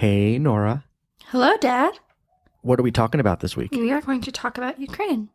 Hey, Nora. Hello, Dad. What are we talking about this week? We are going to talk about Ukraine.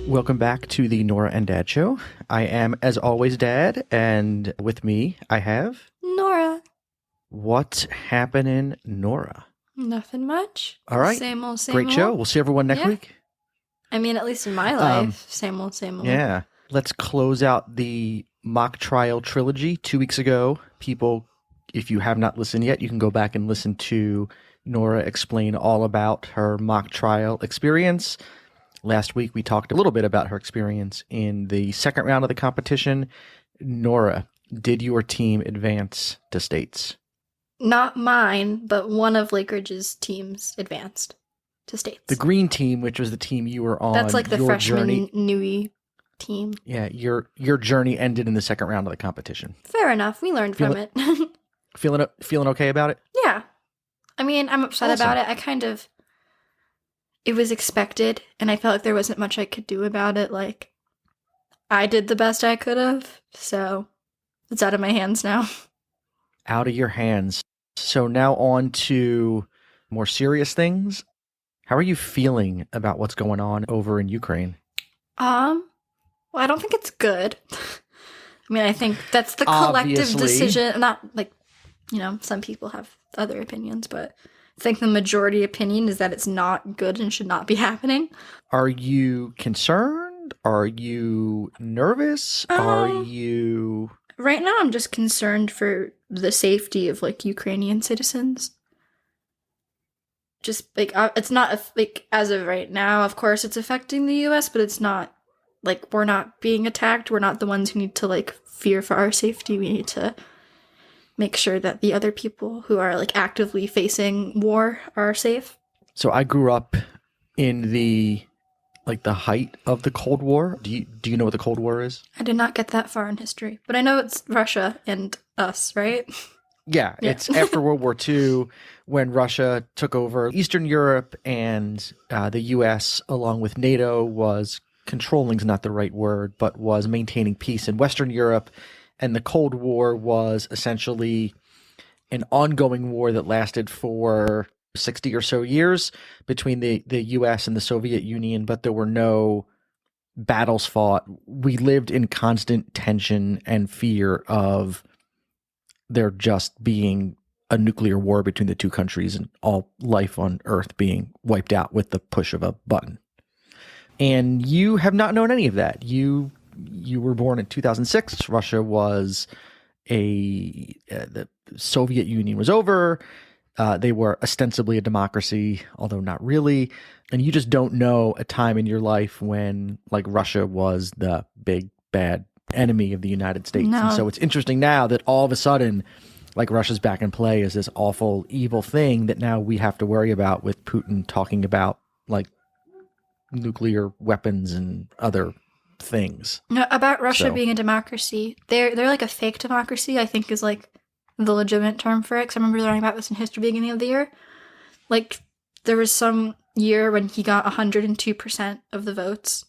Welcome back to the Norah and Dad show. I am, as always, Dad, and with me, I have... Norah. What's happening, Nora? Nothing much. All right. Same old, same Great old. show. We'll see everyone next week. I mean, at least in my life, same old, same old. Yeah. Let's close out the mock trial trilogy 2 weeks ago. People, if you have not listened yet, you can go back and listen to Nora explain all about her mock trial experience. Last week, we talked a little bit about her experience in the second round of the competition. Nora, did your team advance to states? Not mine, but one of Lake Ridge's teams advanced to states. The green team, which was the team you were on. That's like the your freshman journey. newie team. Yeah, your journey ended in the second round of the competition. Fair enough. We learned from it. Feeling okay about it? Yeah. I mean, I'm upset about it. It was expected, and I felt like there wasn't much I could do about it. Like, I did the best I could have, so it's out of my hands now. Out of your hands. So now on to more serious things. How are you feeling about what's going on over in Ukraine? Well, I don't think it's good. I mean, I think that's the collective Obviously. decision. Not like, some people have other opinions, but I think the majority opinion is that it's not good and should not be happening. Are you concerned? Are you nervous? Are you... Right now, I'm just concerned for the safety of, Ukrainian citizens. Just, it's not, as of right now, of course, it's affecting the U.S., but it's not, we're not being attacked. We're not the ones who need to, fear for our safety. We need to make sure that the other people who are, actively facing war are safe. So I grew up in the height of the Cold War. Do you know what the Cold War is? I did not get that far in history, but I know it's Russia and us, right? Yeah, it's after World War II when Russia took over Eastern Europe and the U.S., along with NATO, was controlling is not the right word, but was maintaining peace in Western Europe. And the Cold War was essentially an ongoing war that lasted for 60 or so years between the U.S. and the Soviet Union, but there were no battles fought. We lived in constant tension and fear of there just being a nuclear war between the two countries and all life on Earth being wiped out with the push of a button. And you have not known any of that. You were born in 2006. Russia was the Soviet Union was over. They were ostensibly a democracy, although not really. And you just don't know a time in your life when Russia was the big bad enemy of the United States. No. And so it's interesting now that all of a sudden, Russia's back in play as this awful, evil thing that now we have to worry about with Putin talking about nuclear weapons and other things. No, about Russia being a democracy, they're like a fake democracy, I think is the legitimate term for it. Because I remember learning about this in history beginning of the year. There was some year when he got 102% of the votes.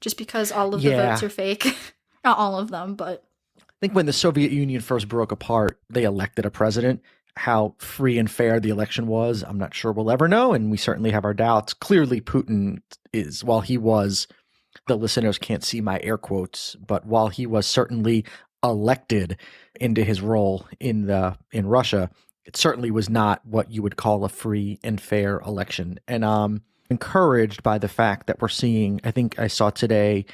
Just because all of the votes are fake. Not all of them, but... I think when the Soviet Union first broke apart, they elected a president. How free and fair the election was, I'm not sure we'll ever know, and we certainly have our doubts. Clearly, Putin is, while he was, the listeners can't see my air quotes, but while he was certainly elected into his role in Russia, it certainly was not what you would call a free and fair election. And I'm encouraged by the fact that we're seeing, I think I saw today,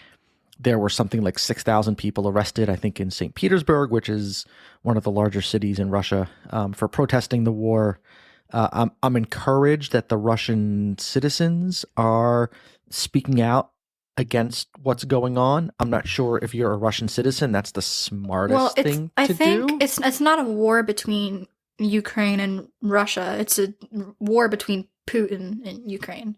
there were something like 6,000 people arrested, I think in St. Petersburg, which is one of the larger cities in Russia, for protesting the war. I'm encouraged that the Russian citizens are speaking out against what's going on. I'm not sure if you're a Russian citizen, that's the smartest thing to do. I think it's not a war between Ukraine and Russia. It's a war between Putin and Ukraine.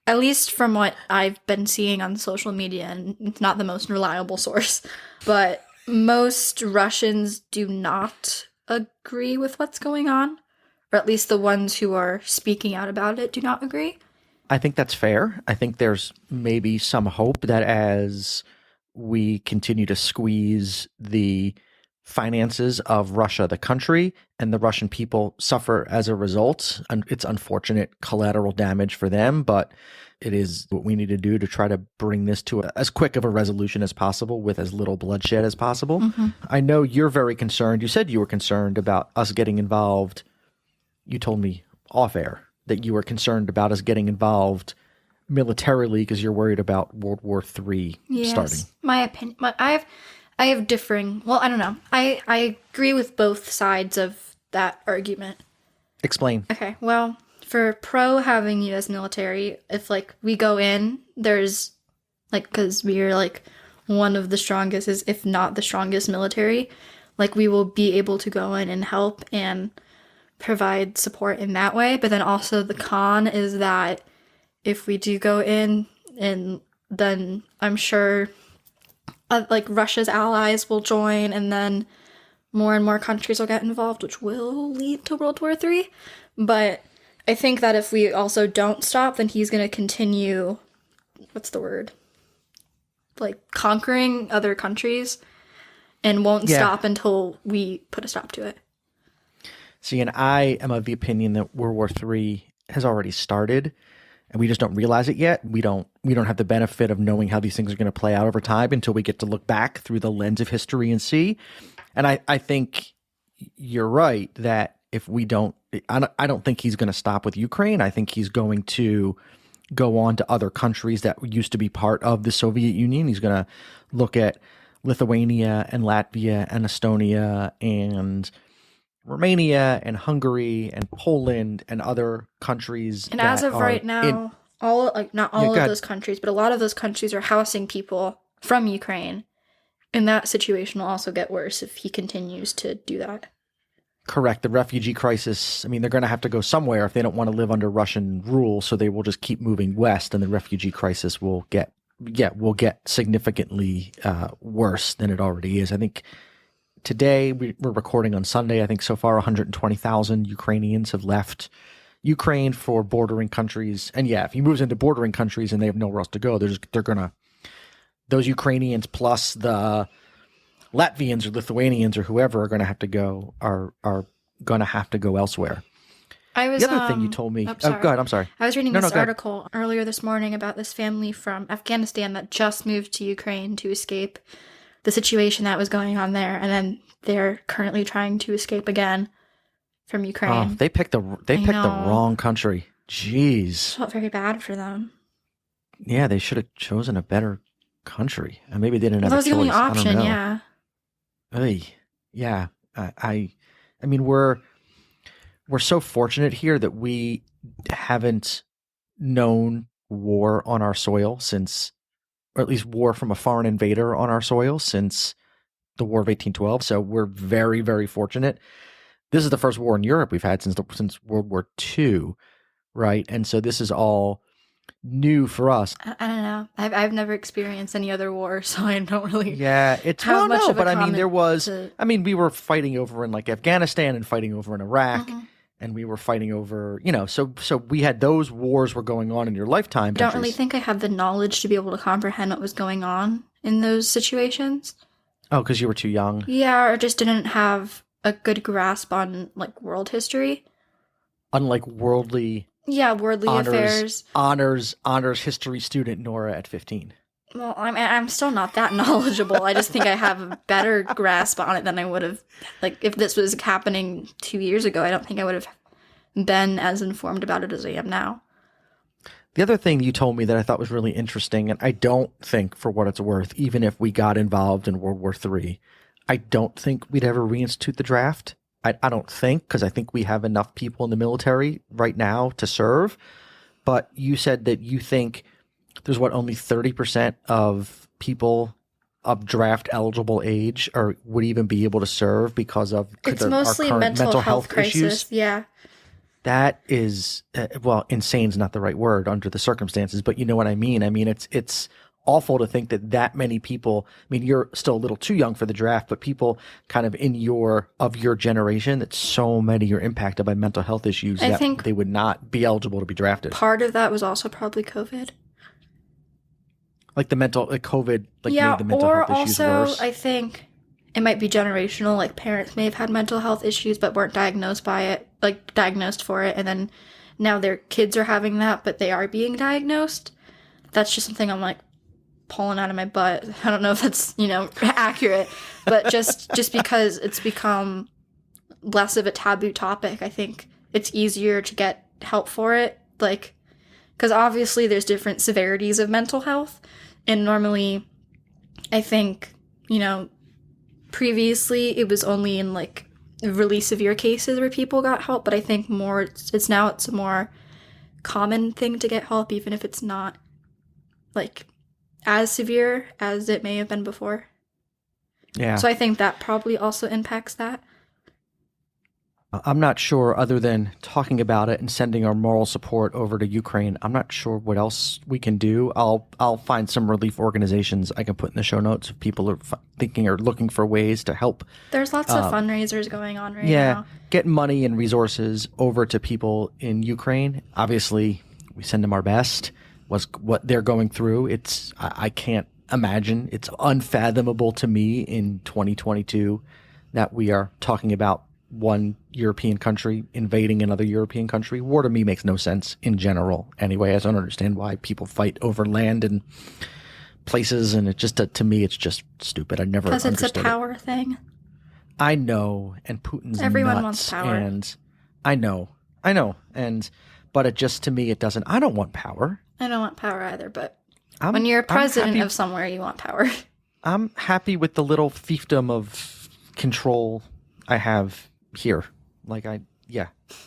At least from what I've been seeing on social media, and it's not the most reliable source, but most Russians do not agree with what's going on. or at least the ones who are speaking out about it do not agree. I think that's fair. I think there's maybe some hope that as we continue to squeeze the finances of Russia, the country, and the Russian people suffer as a result, and it's unfortunate collateral damage for them, but it is what we need to do to try to bring this to as quick of a resolution as possible with as little bloodshed as possible. I know you're very concerned. You said you were concerned about us getting involved. You told me off air that you were concerned about us getting involved militarily because you're worried about World War III starting. My opinion. I have differing. Well, I don't know. I agree with both sides of that argument. Explain. Okay. Well, for pro having U.S. military, if like we go in, there's like because we are like one of the strongest, if not the strongest military, like we will be able to go in and help and provide support in that way. But then also the con is that if we do go in, and then I'm sure like Russia's allies will join, and then more and more countries will get involved, which will lead to World War III. But I think that if we also don't stop, then he's going to continue, what's the word? Like conquering other countries, and won't stop until we put a stop to it. See, and I am of the opinion that World War III has already started, and we just don't realize it yet. We don't have the benefit of knowing how these things are going to play out over time until we get to look back through the lens of history and see. And I think you're right that if we don't, I don't think he's going to stop with Ukraine. I think he's going to go on to other countries that used to be part of the Soviet Union. He's going to look at Lithuania and Latvia and Estonia and Romania and Hungary and Poland and other countries. And as of right now, not all of those countries, but a lot of those countries are housing people from Ukraine. And that situation will also get worse if he continues to do that. Correct. The refugee crisis, I mean, they're going to have to go somewhere if they don't want to live under Russian rule, so they will just keep moving west, and the refugee crisis will get significantly worse than it already is. I think today, we're recording on Sunday, I think so far 120,000 Ukrainians have left Ukraine for bordering countries. And yeah, if he moves into bordering countries and they have nowhere else to go, those Ukrainians plus the Latvians or Lithuanians or whoever are going to have to go elsewhere. The other thing you told me. Go ahead. I'm sorry. I was reading this article earlier this morning about this family from Afghanistan that just moved to Ukraine to escape the situation that was going on there, and then they're currently trying to escape again from Ukraine. Oh, they picked the wrong country. Jeez. I felt very bad for them. Yeah, they should have chosen a better country. And maybe they didn't have that a was choice. The only option, yeah. Yeah. I mean, we're so fortunate here that we haven't known war on our soil since, or at least war from a foreign invader on our soil since the War of 1812. So we're very, very fortunate. This is the first war in Europe we've had since World War II, right? And so this is all new for us. I don't know. I've never experienced any other war, so I don't really. Yeah, it's have much of a but I mean, there was. to... I mean, we were fighting over in like Afghanistan and fighting over in Iraq, and we were fighting over, so we had those wars were going on in your lifetime. I don't really think I had the knowledge to be able to comprehend what was going on in those situations. Oh, because you were too young. Yeah, or just didn't have a good grasp on like world history. Unlike worldly affairs. Honors history student Norah at 15. Well, I'm still not that knowledgeable. I just think I have a better grasp on it than I would have. Like, if this was happening 2 years ago, I don't think I would have been as informed about it as I am now. The other thing you told me that I thought was really interesting, and I don't think, for what it's worth, even if we got involved in World War III, I don't think we'd ever reinstitute the draft. I don't think, because I think we have enough people in the military right now to serve. But you said that you think there's only 30% of people of draft eligible age would even be able to serve because of it's mostly our current mental health crisis. Issues. Yeah. That is, insane is not the right word under the circumstances, but you know what I mean? I mean, it's awful to think that that many people, I mean, you're still a little too young for the draft, but people kind of of your generation, that so many are impacted by mental health issues I that think they would not be eligible to be drafted. part of that was also probably COVID. Like COVID, like Yeah, made the mental or health issues also worse. I think it might be generational. Like parents may have had mental health issues but weren't diagnosed for it, and then now their kids are having that, but they are being diagnosed. That's just something I'm like pulling out of my butt. I don't know if that's, accurate, but just because it's become less of a taboo topic, I think it's easier to get help for it. Like, because obviously there's different severities of mental health, and normally I think, previously it was only in like really severe cases where people got help, but I think it's a more common thing to get help, even if it's not like as severe as it may have been before. Yeah. So I think that probably also impacts that. I'm not sure, other than talking about it and sending our moral support over to Ukraine, I'm not sure what else we can do. I'll find some relief organizations I can put in the show notes if people are thinking or looking for ways to help. There's lots of fundraisers going on right Yeah, now. get money and resources over to people in Ukraine. Obviously, we send them our best. What they're going through, I can't imagine. It's unfathomable to me in 2022 that we are talking about one European country invading another European country. War to me makes no sense in general. Anyway, I don't understand why people fight over land and places, and it just to me it's just stupid. I never understood Because it's a power thing. I know, and Putin's Everyone nuts, wants power. and I know, but it just, to me, it doesn't. I don't want power. I don't want power either, but when you're president of somewhere, you want power. I'm happy with the little fiefdom of control I have here. Like I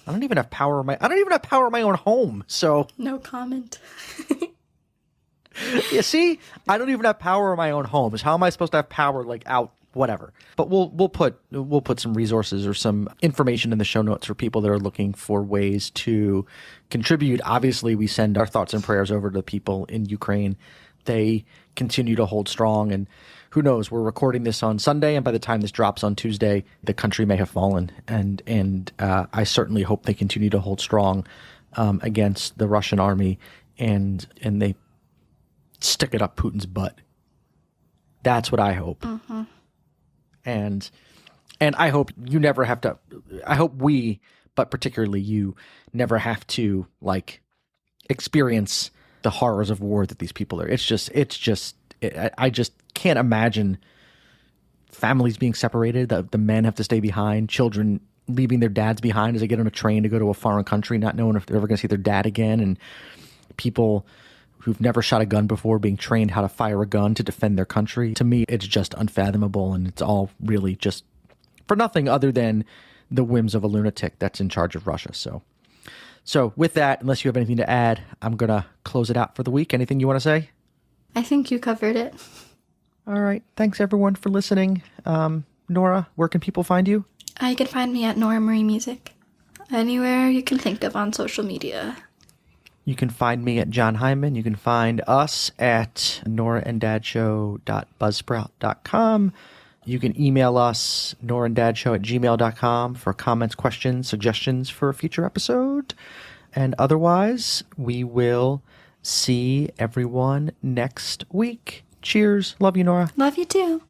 don't even have power in my own home. So No comment. you see, I don't even have power in my own home. So how am I supposed to have power like out? Whatever. But we'll put some resources or some information in the show notes for people that are looking for ways to contribute. Obviously, we send our thoughts and prayers over to people in Ukraine. They continue to hold strong, and who knows? We're recording this on Sunday, and by the time this drops on Tuesday, the country may have fallen. And I certainly hope they continue to hold strong against the Russian army, and they stick it up Putin's butt. That's what I hope. Mm-hmm. And I hope you never have to. I hope we, but particularly you, never have to like experience the horrors of war that these people are. I just can't imagine families being separated. The men have to stay behind, children leaving their dads behind as they get on a train to go to a foreign country, not knowing if they're ever going to see their dad again, and people who've never shot a gun before being trained how to fire a gun to defend their country. To me, it's just unfathomable, and it's all really just for nothing other than the whims of a lunatic that's in charge of Russia. So with that, unless you have anything to add, I'm going to close it out for the week. Anything you want to say? I think you covered it. All right. Thanks, everyone, for listening. Nora, where can people find you? You can find me at Nora Marie Music. Anywhere you can think of on social media. You can find me at John Hyman. You can find us at norahanddadshow.buzzsprout.com. You can email us, norahanddadshow@gmail.com, for comments, questions, suggestions for a future episode. And otherwise, we will see everyone next week. Cheers. Love you, Nora. Love you too.